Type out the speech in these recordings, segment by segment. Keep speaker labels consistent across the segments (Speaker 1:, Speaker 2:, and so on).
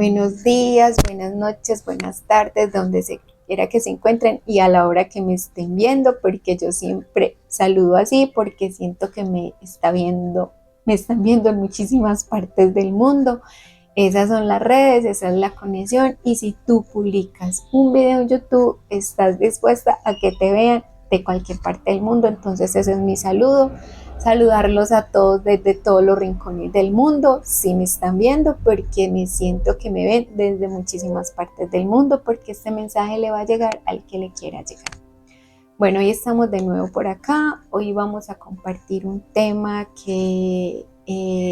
Speaker 1: Buenos días, buenas noches, buenas tardes, donde se quiera que se encuentren y a la hora que me estén viendo, porque yo siempre saludo así porque siento que me están viendo en muchísimas partes del mundo. Esas son las redes, esa es la conexión y si tú publicas un video en YouTube, estás dispuesta a que te vean de cualquier parte del mundo. Entonces ese es mi saludo, saludarlos a todos desde todos los rincones del mundo, si me están viendo, porque me siento que me ven desde muchísimas partes del mundo, porque este mensaje le va a llegar al que le quiera llegar. Bueno, hoy estamos de nuevo por acá. Hoy vamos a compartir un tema que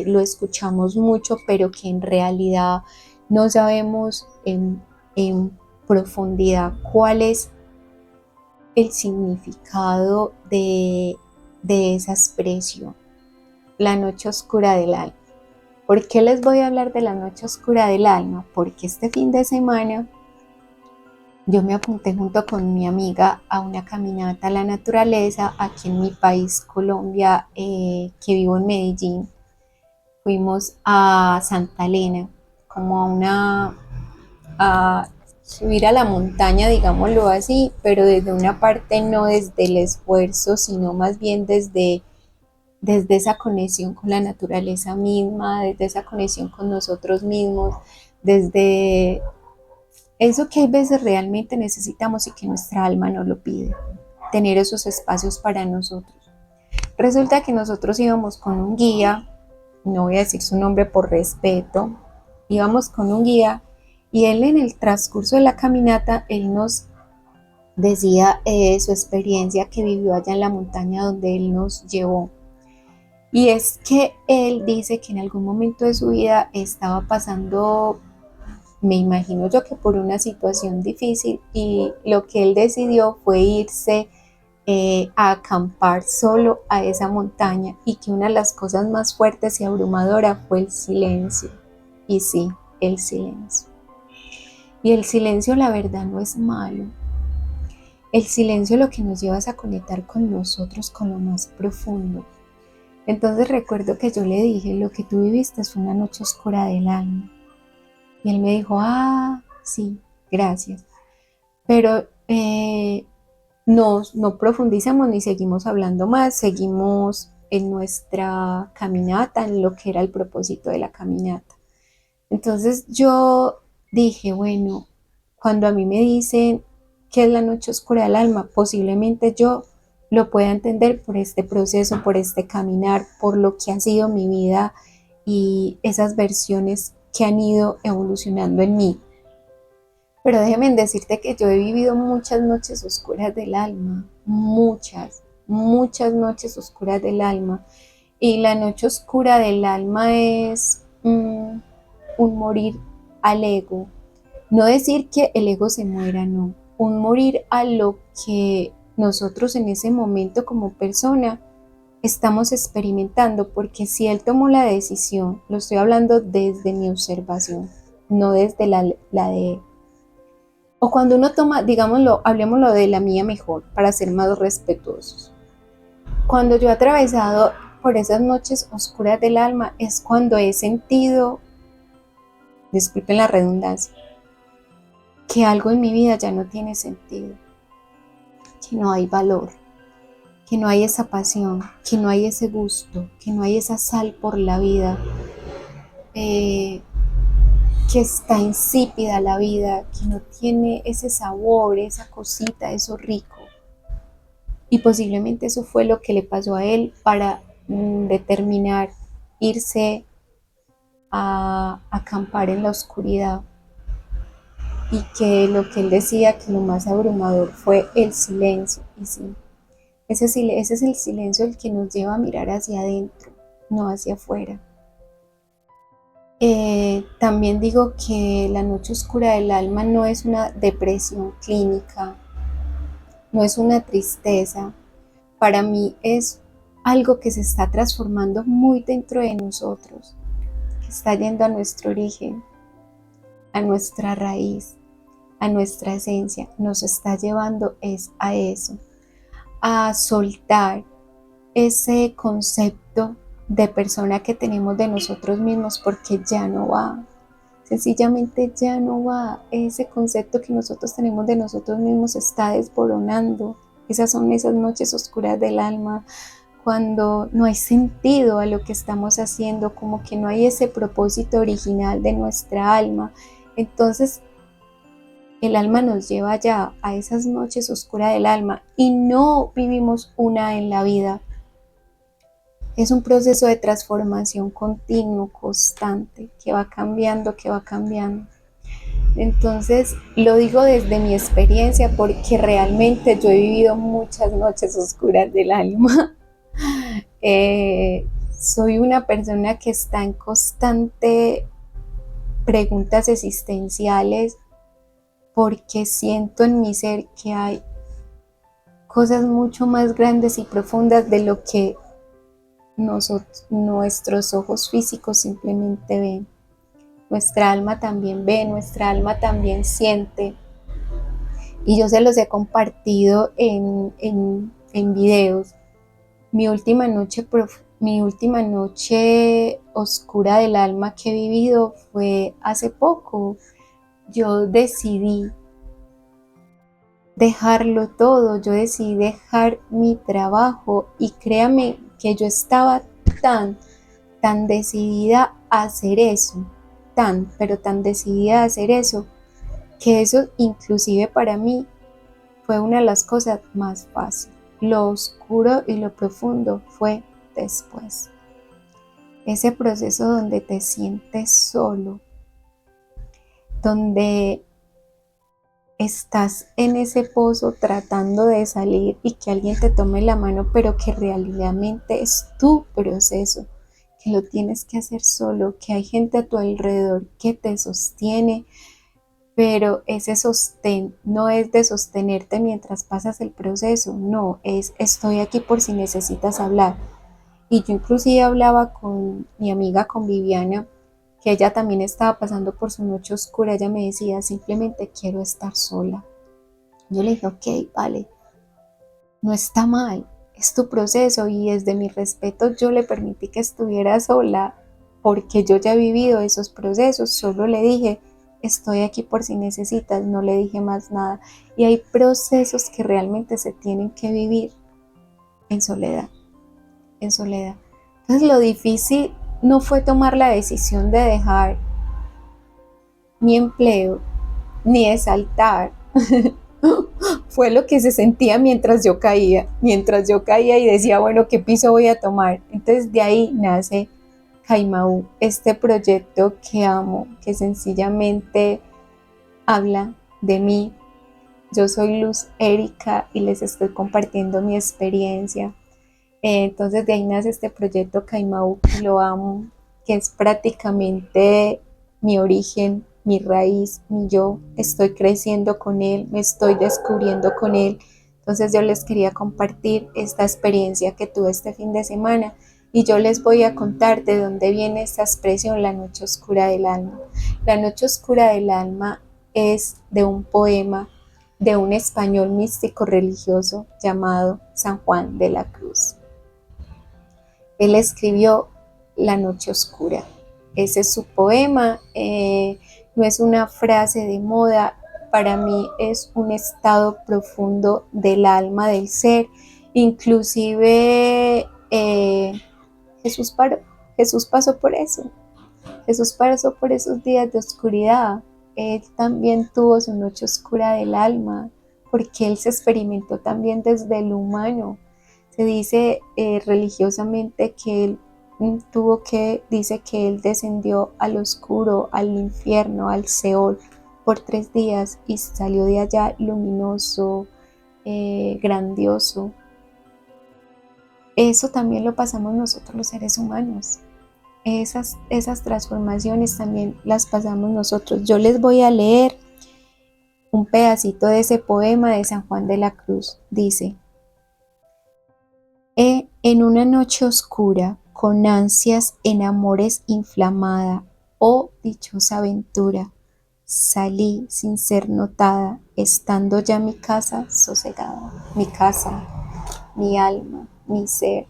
Speaker 1: lo escuchamos mucho, pero que en realidad no sabemos en profundidad cuál es el significado de esa expresión, la noche oscura del alma. ¿Por qué les voy a hablar de la noche oscura del alma? Porque este fin de semana yo me apunté junto con mi amiga a una caminata a la naturaleza aquí en mi país, Colombia, que vivo en Medellín. Fuimos a Santa Elena, como a subir a la montaña, digámoslo así, pero desde una parte no desde el esfuerzo, sino más bien desde esa conexión con la naturaleza misma, desde esa conexión con nosotros mismos, desde eso que hay veces realmente necesitamos y que nuestra alma nos lo pide, tener esos espacios para nosotros. Resulta que nosotros íbamos con un guía, no voy a decir su nombre por respeto, íbamos con un guía y él en el transcurso de la caminata, él nos decía su experiencia que vivió allá en la montaña donde él nos llevó. Y es que él dice que en algún momento de su vida estaba pasando, me imagino yo que por una situación difícil, y lo que él decidió fue irse a acampar solo a esa montaña, y que una de las cosas más fuertes y abrumadoras fue el silencio. Y sí, el silencio. Y el silencio, la verdad, no es malo. El silencio lo que nos lleva es a conectar con nosotros, con lo más profundo. Entonces recuerdo que yo le dije, lo que tú viviste es una noche oscura del alma. Y él me dijo, sí, gracias. Pero no profundizamos ni seguimos hablando más, seguimos en nuestra caminata, en lo que era el propósito de la caminata. Entonces yo dije, bueno, cuando a mí me dicen qué es la noche oscura del alma, posiblemente yo lo pueda entender por este proceso, por este caminar, por lo que ha sido mi vida y esas versiones que han ido evolucionando en mí. Pero déjeme decirte que yo he vivido muchas noches oscuras del alma, muchas noches oscuras del alma. Y la noche oscura del alma es un morir al ego. No decir que el ego se muera, no. Un morir a lo que nosotros en ese momento como persona estamos experimentando, porque si él tomó la decisión, lo estoy hablando desde mi observación, no desde la de él. O cuando uno toma, digámoslo, hablemoslo de la mía mejor, para ser más respetuosos. Cuando yo he atravesado por esas noches oscuras del alma, es cuando he sentido, disculpen la redundancia, que algo en mi vida ya no tiene sentido, que no hay valor, que no hay esa pasión, que no hay ese gusto, que no hay esa sal por la vida, que está insípida la vida, que no tiene ese sabor, esa cosita, eso rico. Y posiblemente eso fue lo que le pasó a él para determinar irse a acampar en la oscuridad, y que lo que él decía que lo más abrumador fue el silencio. Y sí, ese es el silencio el que nos lleva a mirar hacia adentro, no hacia afuera. También digo que la noche oscura del alma no es una depresión clínica, no es una tristeza. Para mí es algo que se está transformando muy dentro de nosotros, que está yendo a nuestro origen, a nuestra raíz, a nuestra esencia. Nos está llevando a eso, a soltar ese concepto de persona que tenemos de nosotros mismos, porque ya no va. sencillamente ya no va. Ese concepto que nosotros tenemos de nosotros mismos está desboronando. Esas son esas noches oscuras del alma, cuando no hay sentido a lo que estamos haciendo, como que no hay ese propósito original de nuestra alma. Entonces el alma nos lleva ya a esas noches oscuras del alma y no vivimos una en la vida. Es un proceso de transformación continuo, constante, que va cambiando, que va cambiando. Entonces lo digo desde mi experiencia porque realmente yo he vivido muchas noches oscuras del alma. Soy una persona que está en constante preguntas existenciales porque siento en mi ser que hay cosas mucho más grandes y profundas de lo que nuestros ojos físicos simplemente ven. Nuestra alma también ve, nuestra alma también siente. Y yo se los he compartido en videos. Mi última noche oscura del alma que he vivido fue hace poco. Yo decidí dejarlo todo, yo decidí dejar mi trabajo y créame que yo estaba tan decidida a hacer eso, pero tan decidida a hacer eso, que eso inclusive para mí fue una de las cosas más fáciles. Lo oscuro y lo profundo fue después. Ese proceso donde te sientes solo, donde estás en ese pozo tratando de salir y que alguien te tome la mano, pero que realmente es tu proceso, que lo tienes que hacer solo, que hay gente a tu alrededor que te sostiene, pero ese sostén no es de sostenerte mientras pasas el proceso, no, es estoy aquí por si necesitas hablar. Y yo inclusive hablaba con mi amiga, con Viviana, que ella también estaba pasando por su noche oscura. Ella me decía, simplemente quiero estar sola. Yo le dije, ok, vale, no está mal, es tu proceso y desde mi respeto yo le permití que estuviera sola porque yo ya he vivido esos procesos. Solo le dije, estoy aquí por si necesitas, no le dije más nada. Y hay procesos que realmente se tienen que vivir en soledad, en soledad. Entonces lo difícil no fue tomar la decisión de dejar mi empleo, ni de saltar. Fue lo que se sentía mientras yo caía y decía, bueno, ¿qué piso voy a tomar? Entonces de ahí nace Caimaú, este proyecto que amo, que sencillamente habla de mí. Yo soy Luz Erika y les estoy compartiendo mi experiencia. Entonces de ahí nace este proyecto Caimaú, que lo amo, que es prácticamente mi origen, mi raíz, mi yo. Estoy creciendo con él, me estoy descubriendo con él. Entonces yo les quería compartir esta experiencia que tuve este fin de semana y yo les voy a contar de dónde viene esta expresión, la noche oscura del alma. La noche oscura del alma es de un poema de un español místico religioso llamado San Juan de la Cruz. Él escribió La noche oscura. Ese es su poema, no es una frase de moda, para mí es un estado profundo del alma, del ser. Inclusive Jesús, Jesús pasó por eso, Jesús pasó por esos días de oscuridad. Él también tuvo su noche oscura del alma, porque él se experimentó también desde lo humano. Se dice religiosamente que él dice que él descendió al oscuro, al infierno, al Seol por 3 días y salió de allá luminoso, grandioso. Eso también lo pasamos nosotros los seres humanos. Esas transformaciones también las pasamos nosotros. Yo les voy a leer un pedacito de ese poema de San Juan de la Cruz. Dice: en una noche oscura, con ansias en amores inflamada, oh dichosa aventura, salí sin ser notada, estando ya mi casa sosegada. Mi casa, mi alma, mi ser.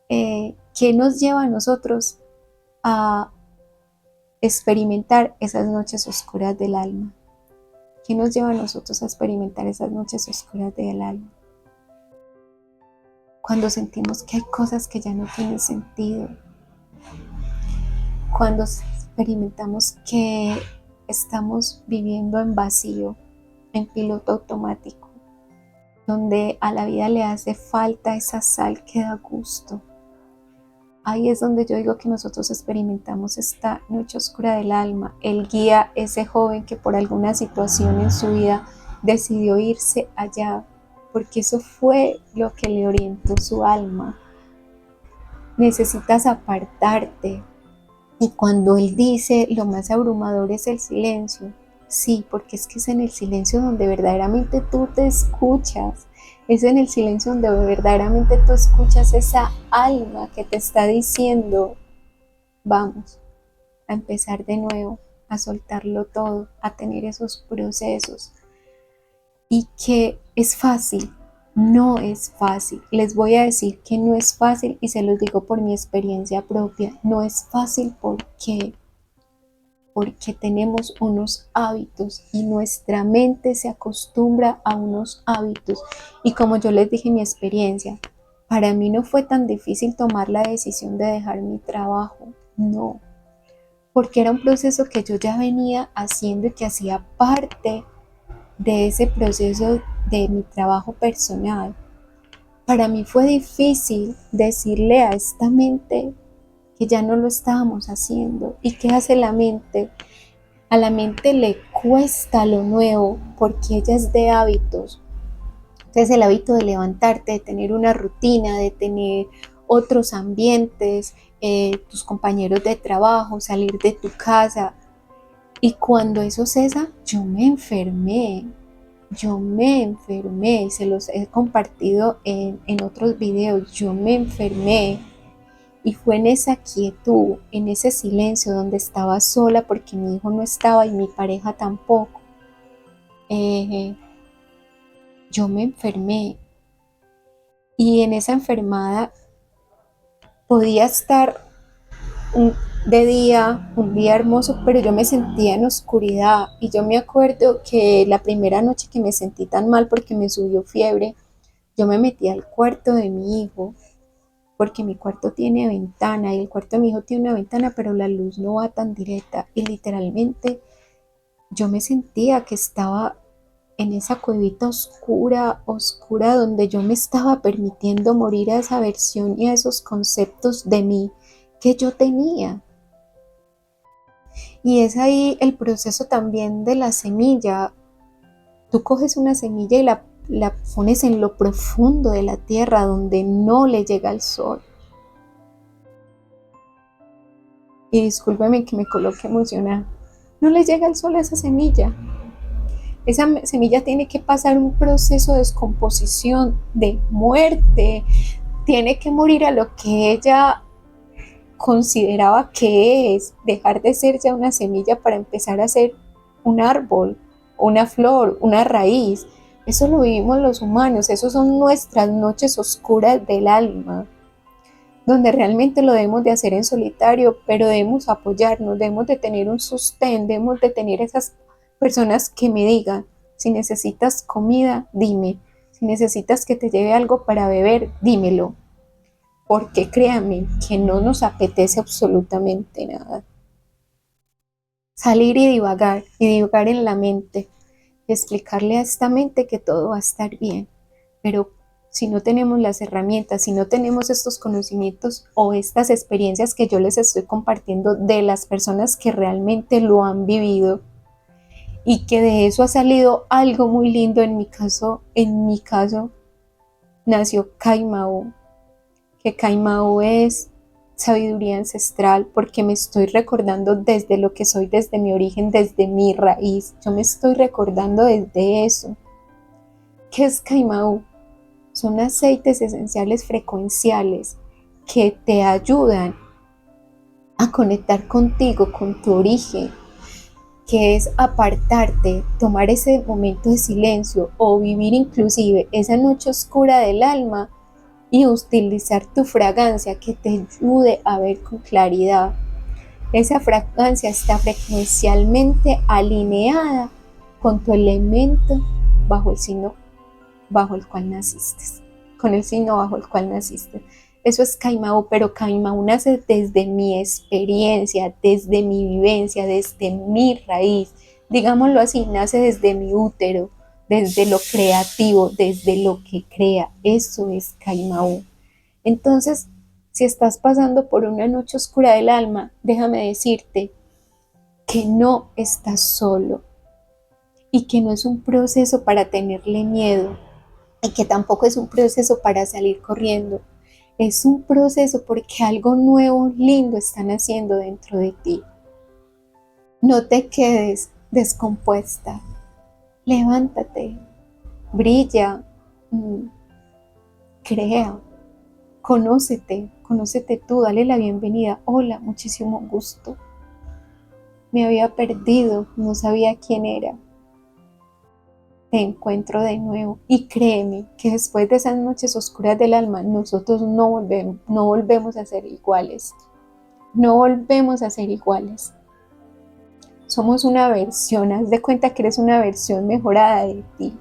Speaker 1: ¿Qué nos lleva a nosotros a experimentar esas noches oscuras del alma. ¿Qué nos lleva a nosotros a experimentar esas noches oscuras del alma? Cuando sentimos que hay cosas que ya no tienen sentido, cuando experimentamos que estamos viviendo en vacío, en piloto automático, donde a la vida le hace falta esa sal que da gusto. Ahí es donde yo digo que nosotros experimentamos esta noche oscura del alma. El guía, ese joven que por alguna situación en su vida decidió irse allá, porque eso fue lo que le orientó su alma. Necesitas apartarte. Y cuando él dice, lo más abrumador es el silencio. Sí, porque es que es en el silencio donde verdaderamente tú te escuchas. Es en el silencio donde verdaderamente tú escuchas esa alma que te está diciendo, vamos a empezar de nuevo, a soltarlo todo, a tener esos procesos. Y que es fácil, no es fácil. Les voy a decir que no es fácil y se los digo por mi experiencia propia. No es fácil porque tenemos unos hábitos y nuestra mente se acostumbra a unos hábitos. Y como yo les dije en mi experiencia, para mí no fue tan difícil tomar la decisión de dejar mi trabajo, no, porque era un proceso que yo ya venía haciendo y que hacía parte de ese proceso de mi trabajo personal. Para mí fue difícil decirle a esta mente que ya no lo estábamos haciendo. ¿Y qué hace la mente? A la mente le cuesta lo nuevo porque ella es de hábitos. Entonces el hábito de levantarte, de tener una rutina, de tener otros ambientes, tus compañeros de trabajo, salir de tu casa. Y cuando eso cesa, yo me enfermé, y se los he compartido en otros videos. Yo me enfermé y fue en esa quietud, en ese silencio donde estaba sola porque mi hijo no estaba y mi pareja tampoco. Yo me enfermé y en esa enfermada podía estar de día, un día hermoso, pero yo me sentía en oscuridad. Y yo me acuerdo que la primera noche que me sentí tan mal porque me subió fiebre, yo me metí al cuarto de mi hijo, porque mi cuarto tiene ventana y el cuarto de mi hijo tiene una ventana, pero la luz no va tan directa. Y literalmente yo me sentía que estaba en esa cuevita oscura, donde yo me estaba permitiendo morir a esa versión y a esos conceptos de mí que yo tenía. Y es ahí el proceso también de la semilla. Tú coges una semilla y la pones en lo profundo de la tierra donde no le llega el sol. Y discúlpeme que me coloque emocionada. No le llega el sol a esa semilla. Esa semilla tiene que pasar un proceso de descomposición, de muerte. Tiene que morir a lo que ella consideraba que es, dejar de ser ya una semilla para empezar a ser un árbol, una flor, una raíz. Eso lo vivimos los humanos, esos son nuestras noches oscuras del alma, donde realmente lo debemos de hacer en solitario, pero debemos apoyarnos, debemos de tener un sostén, debemos de tener esas personas que me digan, si necesitas comida, dime, si necesitas que te lleve algo para beber, dímelo. Porque créanme que no nos apetece absolutamente nada. Salir y divagar en la mente, explicarle a esta mente que todo va a estar bien, pero si no tenemos las herramientas, si no tenemos estos conocimientos o estas experiencias que yo les estoy compartiendo de las personas que realmente lo han vivido y que de eso ha salido algo muy lindo, en mi caso nació Caimao, que Caimao es sabiduría ancestral, porque me estoy recordando desde lo que soy, desde mi origen, desde mi raíz. Yo me estoy recordando desde eso. ¿Qué es Caimao? Son aceites esenciales frecuenciales que te ayudan a conectar contigo, con tu origen, que es apartarte, tomar ese momento de silencio o vivir inclusive esa noche oscura del alma y utilizar tu fragancia que te ayude a ver con claridad. Esa fragancia está frecuencialmente alineada con tu elemento bajo el signo bajo el cual naciste, con el signo bajo el cual naciste. Eso es Caimao, pero Caimao nace desde mi experiencia, desde mi vivencia, desde mi raíz. Digámoslo así, nace desde mi útero, desde lo creativo, desde lo que crea. Eso es Caimao. Entonces, si estás pasando por una noche oscura del alma, déjame decirte que no estás solo y que no es un proceso para tenerle miedo y que tampoco es un proceso para salir corriendo. Es un proceso porque algo nuevo, lindo están haciendo dentro de ti. No te quedes descompuesta. Levántate, brilla, crea, conócete tú, dale la bienvenida. Hola, muchísimo gusto. Me había perdido, no sabía quién era. Te encuentro de nuevo y créeme que después de esas noches oscuras del alma nosotros no volvemos a ser iguales. No volvemos a ser iguales. Somos una versión, haz de cuenta que eres una versión mejorada de ti.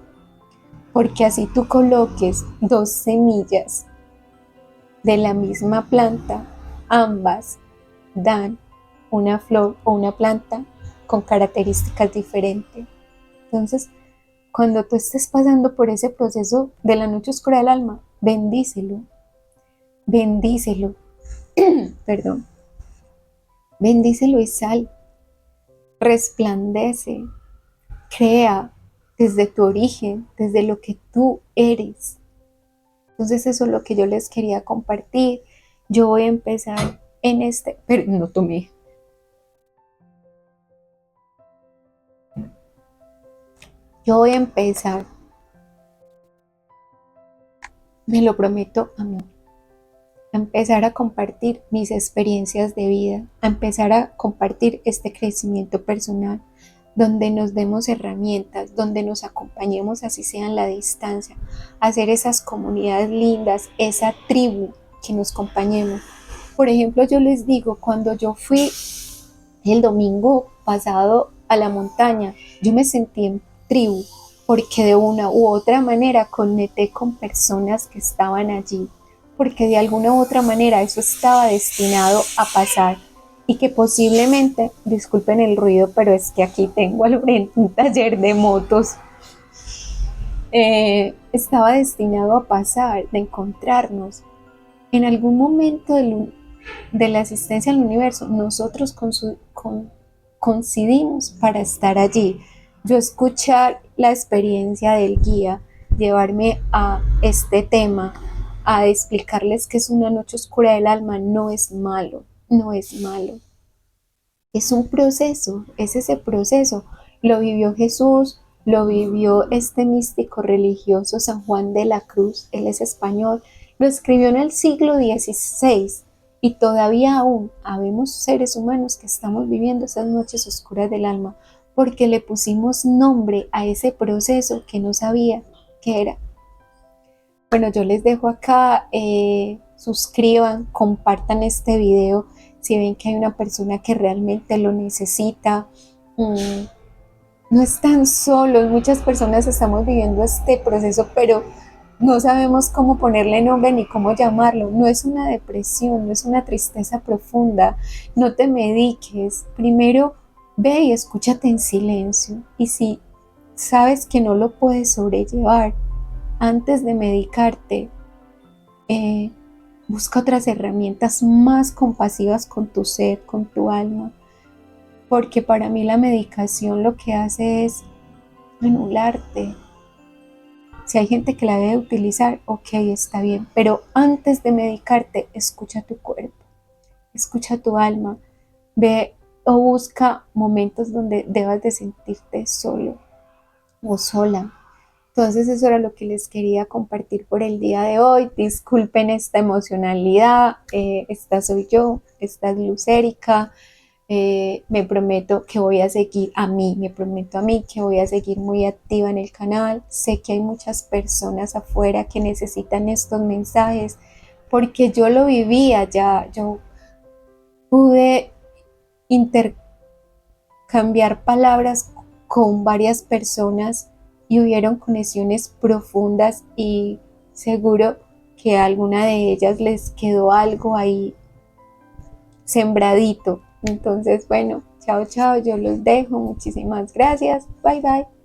Speaker 1: Porque así tú coloques 2 semillas de la misma planta, ambas dan una flor o una planta con características diferentes. Entonces, cuando tú estés pasando por ese proceso de la noche oscura del alma, bendícelo, bendícelo, perdón, bendícelo y sal, resplandece, crea desde tu origen, desde lo que tú eres. Entonces eso es lo que yo les quería compartir. Yo voy a empezar en pero no tomé. Yo voy a empezar, me lo prometo a mí, a empezar a compartir mis experiencias de vida, a empezar a compartir este crecimiento personal, donde nos demos herramientas, donde nos acompañemos así sea en la distancia, hacer esas comunidades lindas, esa tribu que nos acompañemos. Por ejemplo, yo les digo, cuando yo fui el domingo pasado a la montaña, yo me sentí en tribu, porque de una u otra manera conecté con personas que estaban allí, porque de alguna u otra manera eso estaba destinado a pasar y que posiblemente, disculpen el ruido, pero es que aquí tengo al frente un taller de motos, estaba destinado a pasar, de encontrarnos. En algún momento de la existencia del universo, nosotros coincidimos para estar allí. Yo escuchar la experiencia del guía, llevarme a este tema, a explicarles que es una noche oscura del alma, no es malo, no es malo. Es un proceso, es ese proceso. Lo vivió Jesús, lo vivió este místico religioso San Juan de la Cruz, él es español, lo escribió en el siglo XVI y todavía aún habemos seres humanos que estamos viviendo esas noches oscuras del alma porque le pusimos nombre a ese proceso que no sabía qué era. Bueno, yo les dejo acá, suscriban, compartan este video si ven que hay una persona que realmente lo necesita. No están solos, muchas personas estamos viviendo este proceso, pero no sabemos cómo ponerle nombre ni cómo llamarlo. No es una depresión, no es una tristeza profunda. No te mediques. Primero ve y escúchate en silencio. Y si sabes que no lo puedes sobrellevar, antes de medicarte, busca otras herramientas más compasivas con tu ser, con tu alma. Porque para mí la medicación lo que hace es anularte. Si hay gente que la debe utilizar, ok, está bien, pero antes de medicarte, escucha tu cuerpo, escucha tu alma, ve o busca momentos donde debas de sentirte solo o sola. Entonces eso era lo que les quería compartir por el día de hoy. Disculpen esta emocionalidad, esta soy yo, esta es Lucérica. Me prometo que voy a seguir me prometo a mí que voy a seguir muy activa en el canal. Sé que hay muchas personas afuera que necesitan estos mensajes porque yo lo vivía ya, yo pude intercambiar palabras con varias personas y hubieron conexiones profundas y seguro que a alguna de ellas les quedó algo ahí sembradito. Entonces, bueno, chao, chao, yo los dejo. Muchísimas gracias. Bye, bye.